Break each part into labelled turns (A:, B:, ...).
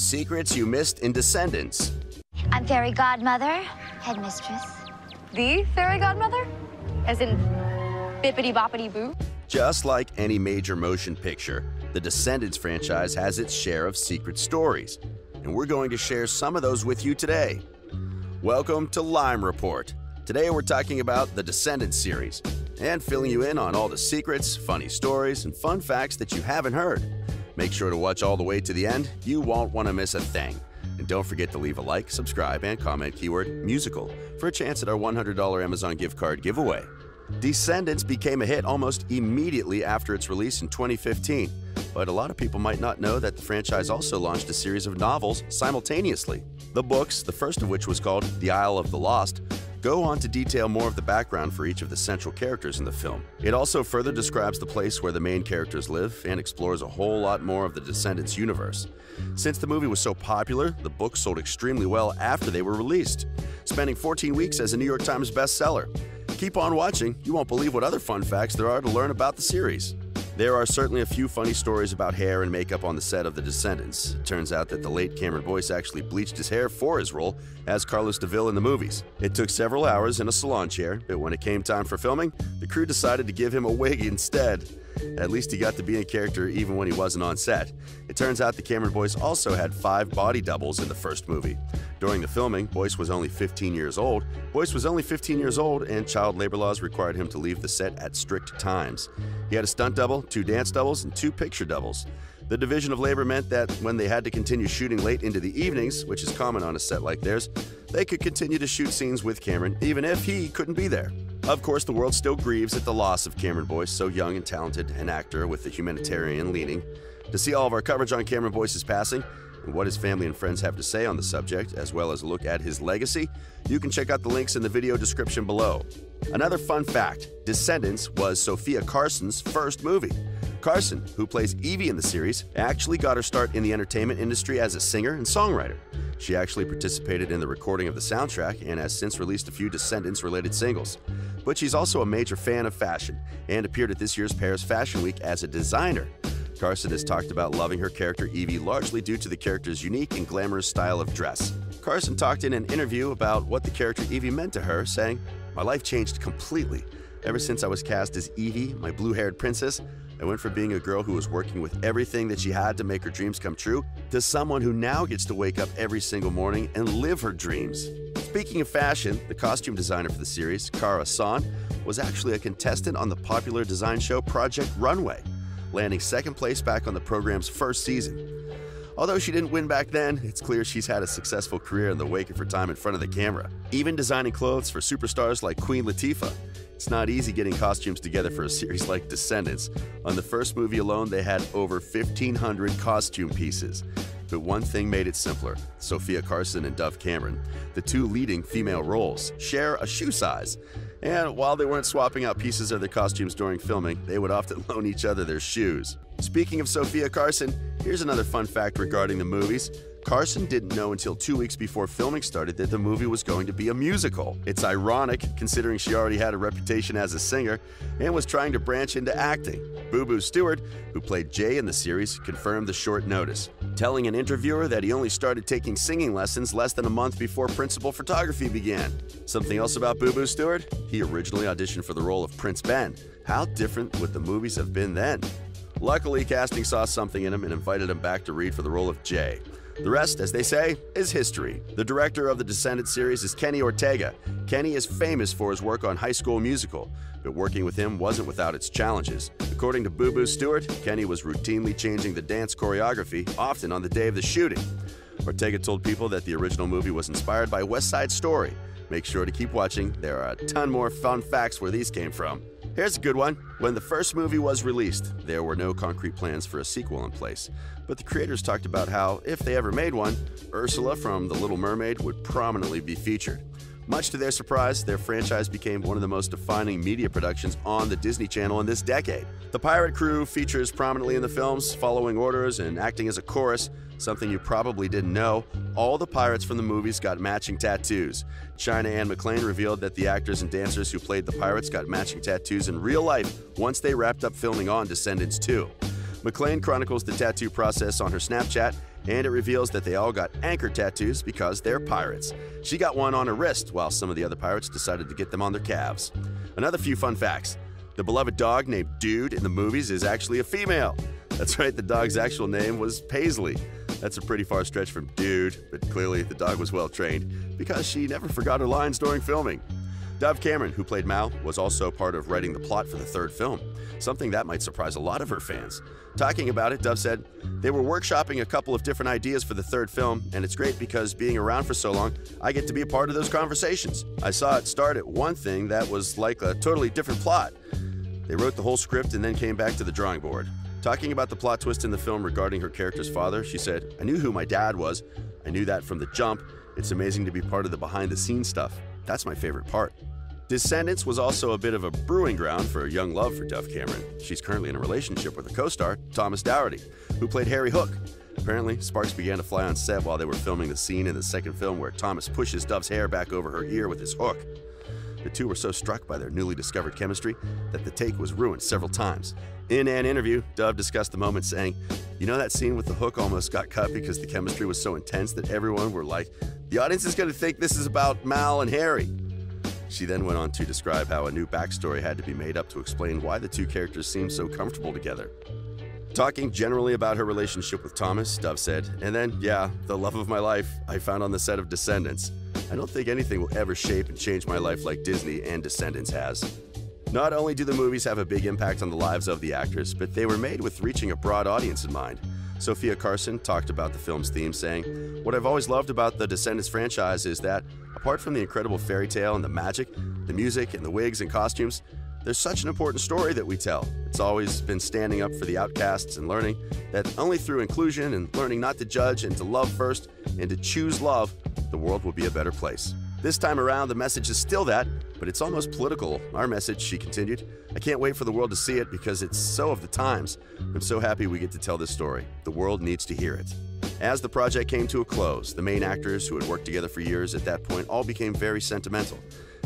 A: Secrets you missed in Descendants.
B: I'm fairy godmother, headmistress.
C: The fairy godmother? As in bippity boppity boo?
A: Just like any major motion picture, the Descendants franchise has its share of secret stories, and we're going to share some of those with you today. Welcome to Lime Report. Today we're talking about the Descendants series and filling you in on all the secrets, funny stories, and fun facts that you haven't heard. Make sure to watch all the way to the end. You won't want to miss a thing. And don't forget to leave a like, subscribe, and comment keyword musical for a chance at our $100 Amazon gift card giveaway. Descendants became a hit almost immediately after its release in 2015, but a lot of people might not know that the franchise also launched a series of novels simultaneously. The books, the first of which was called The Isle of the Lost, go on to detail more of the background for each of the central characters in the film. It also further describes the place where the main characters live and explores a whole lot more of the Descendants universe. Since the movie was so popular, the books sold extremely well after they were released, spending 14 weeks as a New York Times bestseller. Keep on watching, you won't believe what other fun facts there are to learn about the series. There are certainly a few funny stories about hair and makeup on the set of The Descendants. It turns out that the late Cameron Boyce actually bleached his hair for his role as Carlos DeVille in the movies. It took several hours in a salon chair, but when it came time for filming, the crew decided to give him a wig instead. At least he got to be in character even when he wasn't on set. It turns out that Cameron Boyce also had 5 body doubles in the first movie. During the filming, Boyce was only 15 years old. And child labor laws required him to leave the set at strict times. He had a stunt double, 2 dance doubles, and 2 picture doubles. The division of labor meant that when they had to continue shooting late into the evenings, which is common on a set like theirs, they could continue to shoot scenes with Cameron even if he couldn't be there. Of course, the world still grieves at the loss of Cameron Boyce, so young and talented an actor with a humanitarian leaning. To see all of our coverage on Cameron Boyce's passing and what his family and friends have to say on the subject, as well as a look at his legacy, you can check out the links in the video description below. Another fun fact, Descendants was Sofia Carson's first movie. Carson, who plays Evie in the series, actually got her start in the entertainment industry as a singer and songwriter. She actually participated in the recording of the soundtrack and has since released a few Descendants-related singles. But she's also a major fan of fashion and appeared at this year's Paris Fashion Week as a designer. Carson has talked about loving her character Evie largely due to the character's unique and glamorous style of dress. Carson talked in an interview about what the character Evie meant to her, saying, "My life changed completely. Ever since I was cast as Evie, my blue-haired princess, I went from being a girl who was working with everything that she had to make her dreams come true to someone who now gets to wake up every single morning and live her dreams." Speaking of fashion, the costume designer for the series, Kara Son, was actually a contestant on the popular design show Project Runway, landing second place back on the program's first season. Although she didn't win back then, it's clear she's had a successful career in the wake of her time in front of the camera, even designing clothes for superstars like Queen Latifah. It's not easy getting costumes together for a series like Descendants. On the first movie alone, they had over 1,500 costume pieces. But one thing made it simpler. Sofia Carson and Dove Cameron, the 2 leading female roles, share a shoe size. And while they weren't swapping out pieces of their costumes during filming, they would often loan each other their shoes. Speaking of Sofia Carson, here's another fun fact regarding the movies. Carson didn't know until 2 weeks before filming started that the movie was going to be a musical. It's ironic, considering she already had a reputation as a singer and was trying to branch into acting. Boo Boo Stewart, who played Jay in the series, confirmed the short notice, telling an interviewer that he only started taking singing lessons less than a month before principal photography began. Something else about Boo Boo Stewart? He originally auditioned for the role of Prince Ben. How different would the movies have been then? Luckily, casting saw something in him and invited him back to read for the role of Jay. The rest, as they say, is history. The director of the Descendants series is Kenny Ortega. Kenny is famous for his work on High School Musical, but working with him wasn't without its challenges. According to Boo Boo Stewart, Kenny was routinely changing the dance choreography, often on the day of the shooting. Ortega told people that the original movie was inspired by West Side Story. Make sure to keep watching. There are a ton more fun facts where these came from. Here's a good one. When the first movie was released, there were no concrete plans for a sequel in place. But the creators talked about how, if they ever made one, Ursula from The Little Mermaid would prominently be featured. Much to their surprise, their franchise became one of the most defining media productions on the Disney Channel in this decade. The pirate crew features prominently in the films, following orders and acting as a chorus. Something you probably didn't know, all the pirates from the movies got matching tattoos. China Anne McClain revealed that the actors and dancers who played the pirates got matching tattoos in real life once they wrapped up filming on Descendants 2. McClain chronicles the tattoo process on her Snapchat and it reveals that they all got anchor tattoos because they're pirates. She got one on her wrist, while some of the other pirates decided to get them on their calves. Another few fun facts. The beloved dog named Dude in the movies is actually a female. That's right, the dog's actual name was Paisley. That's a pretty far stretch from Dude, but clearly the dog was well trained because she never forgot her lines during filming. Dove Cameron, who played Mal, was also part of writing the plot for the third film, something that might surprise a lot of her fans. Talking about it, Dove said, "They were workshopping a couple of different ideas for the third film, and it's great because being around for so long, I get to be a part of those conversations. I saw it start at one thing that was like a totally different plot. They wrote the whole script and then came back to the drawing board." Talking about the plot twist in the film regarding her character's father, she said, "I knew who my dad was. I knew that from the jump. It's amazing to be part of the behind-the-scenes stuff. That's my favorite part." Descendants was also a bit of a brewing ground for a young love for Dove Cameron. She's currently in a relationship with a co-star, Thomas Dougherty, who played Harry Hook. Apparently, sparks began to fly on set while they were filming the scene in the second film where Thomas pushes Dove's hair back over her ear with his hook. The two were so struck by their newly discovered chemistry that the take was ruined several times. In an interview, Dove discussed the moment saying, "You know that scene with the hook almost got cut because the chemistry was so intense that everyone were like, the audience is going to think this is about Mal and Harry." She then went on to describe how a new backstory had to be made up to explain why the two characters seemed so comfortable together. Talking generally about her relationship with Thomas, Dove said, "And then, yeah, the love of my life I found on the set of Descendants. I don't think anything will ever shape and change my life like Disney and Descendants has." Not only do the movies have a big impact on the lives of the actors, but they were made with reaching a broad audience in mind. Sophia Carson talked about the film's theme, saying, "What I've always loved about the Descendants franchise is that, apart from the incredible fairy tale and the magic, the music and the wigs and costumes, there's such an important story that we tell. It's always been standing up for the outcasts and learning that only through inclusion and learning not to judge and to love first and to choose love, the world will be a better place." This time around, the message is still that, but it's almost political. Our message, she continued, "I can't wait for the world to see it because it's so of the times. I'm so happy we get to tell this story. The world needs to hear it." As the project came to a close, the main actors who had worked together for years at that point all became very sentimental.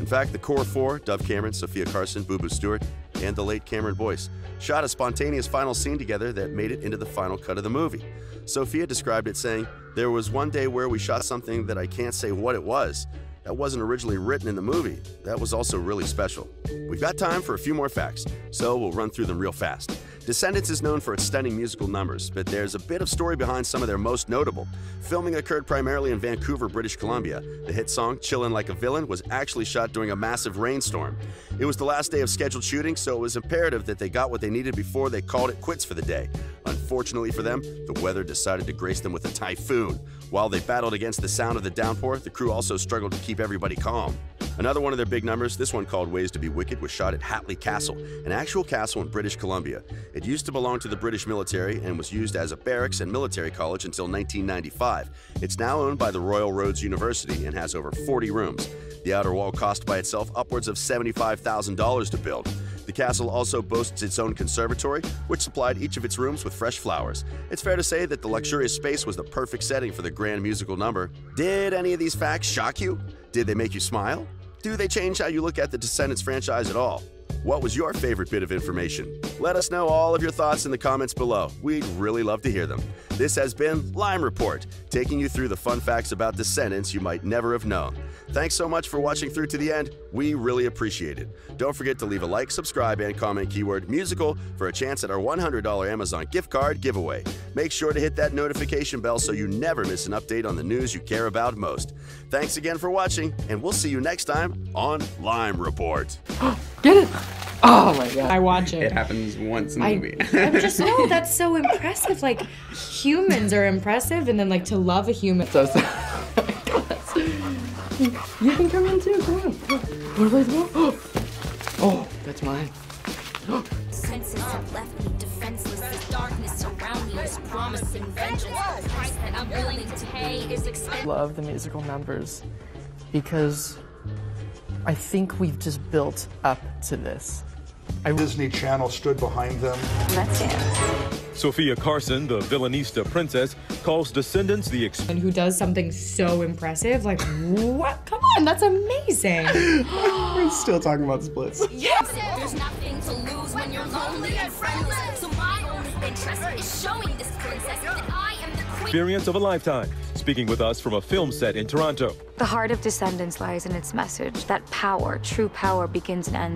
A: In fact, the core four, Dove Cameron, Sophia Carson, Boo Boo Stewart, and the late Cameron Boyce, shot a spontaneous final scene together that made it into the final cut of the movie. Sophia described it saying, "There was one day where we shot something that I can't say what it was. That wasn't originally written in the movie. That was also really special." We've got time for a few more facts, so we'll run through them real fast. Descendants is known for its stunning musical numbers, but there's a bit of story behind some of their most notable. Filming occurred primarily in Vancouver, British Columbia. The hit song, "Chillin' Like a Villain," was actually shot during a massive rainstorm. It was the last day of scheduled shooting, so it was imperative that they got what they needed before they called it quits for the day. Unfortunately for them, the weather decided to grace them with a typhoon. While they battled against the sound of the downpour, the crew also struggled to keep everybody calm. Another one of their big numbers, this one called "Ways to be Wicked," was shot at Hatley Castle, an actual castle in British Columbia. It used to belong to the British military and was used as a barracks and military college until 1995. It's now owned by the Royal Roads University and has over 40 rooms. The outer wall cost by itself upwards of $75,000 to build. The castle also boasts its own conservatory, which supplied each of its rooms with fresh flowers. It's fair to say that the luxurious space was the perfect setting for the grand musical number. Did any of these facts shock you? Did they make you smile? Do they change how you look at the Descendants franchise at all? What was your favorite bit of information? Let us know all of your thoughts in the comments below. We'd really love to hear them. This has been Lime Report, taking you through the fun facts about Descendants you might never have known. Thanks so much for watching through to the end. We really appreciate it. Don't forget to leave a like, subscribe, and comment keyword musical for a chance at our $100 Amazon gift card giveaway. Make sure to hit that notification bell so you never miss an update on the news you care about most. Thanks again for watching, and we'll see you next time on Lime Report.
D: Get it? Oh my god. I watch it.
E: It happens once in the movie.
D: I'm just, oh, that's so impressive. Like, humans are impressive, and then, like, to love a human. So, you can come in too, come on. What are they doing? Oh, that's mine.
F: Senses have left me defenseless. The darkness around me is promising vengeance. The price that I'm willing to pay is expensive.
G: Love the musical numbers because I think we've just built up to this.
H: Disney Channel stood behind them.
B: Let's dance.
I: Sophia Carson, the Villanista princess, calls Descendants the
D: And who does something so impressive, like, what? Come on, that's amazing.
E: We're still talking about splits.
D: Yes.
F: There's nothing to lose when you're lonely and friendless. So my only interest is showing this princess that I am the queen.
I: experience of a lifetime, speaking with us from a film set in Toronto.
J: The heart of Descendants lies in its message that power, true power, begins and ends